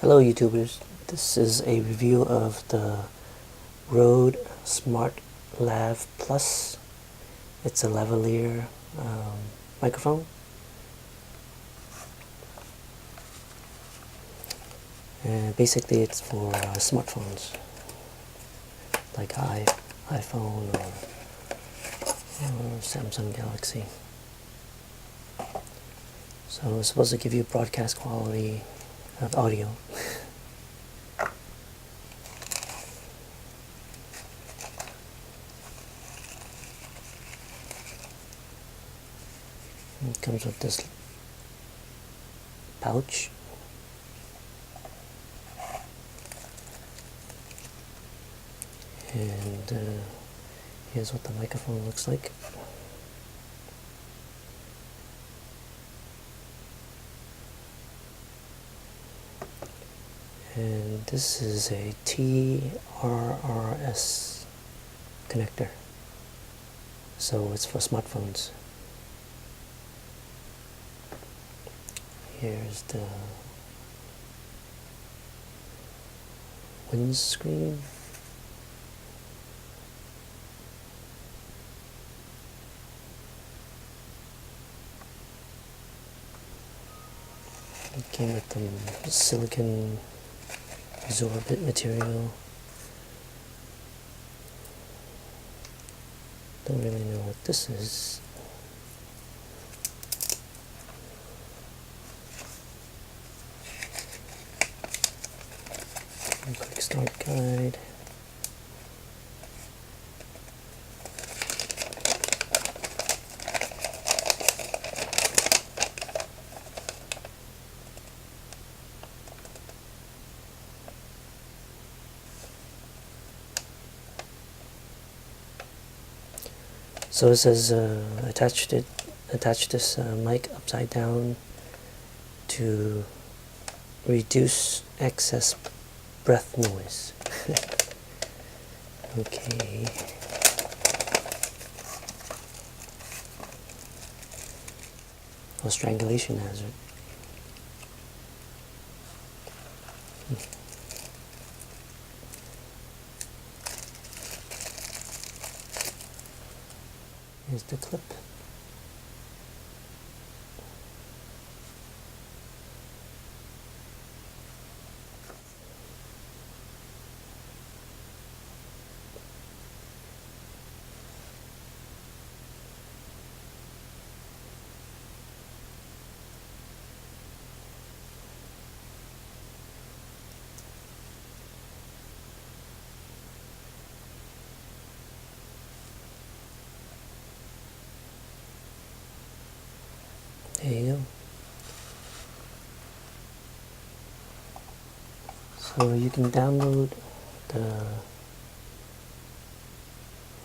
Hello YouTubers, this is a review of the Rode SmartLav Plus. It's a lavalier microphone. And basically it's for smartphones like iPhone or Samsung Galaxy. So it's supposed to give you broadcast quality of audio. It comes with this pouch. And here's what the microphone looks like. And this is a TRRS connector, so it's for smartphones. Here's the windscreen. It came with the silicon absorbent material. Don't really know what this is. Quick start guide. So it says attach this mic upside down to reduce excess breath noise. Okay. Or strangulation hazard. Here's the clip. There you go. So you can download the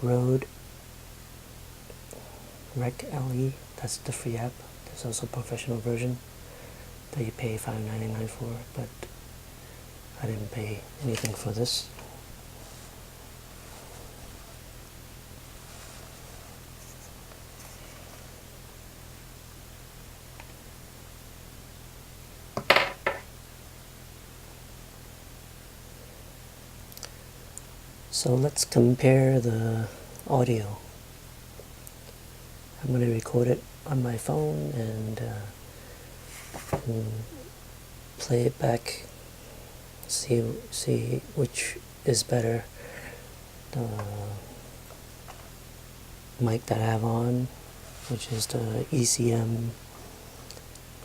Rode Rec LE. That's the free app. There's also a professional version that you pay $5.99 for, but I didn't pay anything for this. So let's compare the audio. I'm going to record it on my phone and play it back, see which is better. The mic that I have on, which is the ECM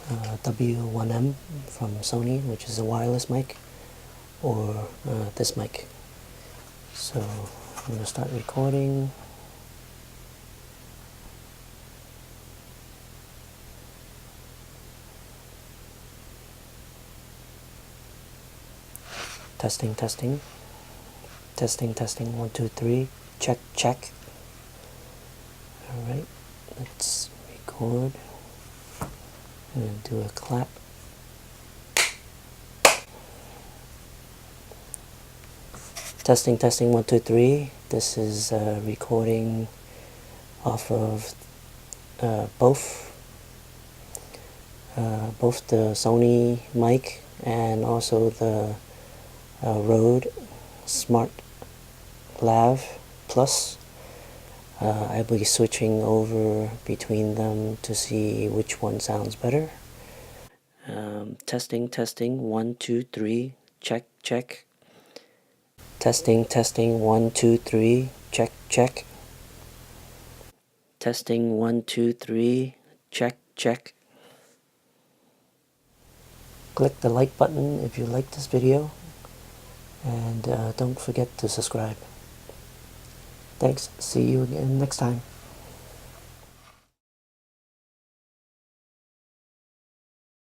W1M from Sony, which is a wireless mic, or this mic. So I'm going to start recording. Testing, 1, 2, 3, check. Alright, let's record. I'm going to do a clap. Testing, 1, 2, 3. This is recording off of both the Sony mic and also the Rode SmartLav Plus. I'll be switching over between them to see which one sounds better. Testing, 1, 2, 3, check, check. Testing, 1, 2, 3, check, check. Testing, 1, 2, 3, check, check. Click the like button if you like this video, and don't forget to subscribe. Thanks, see you again next time.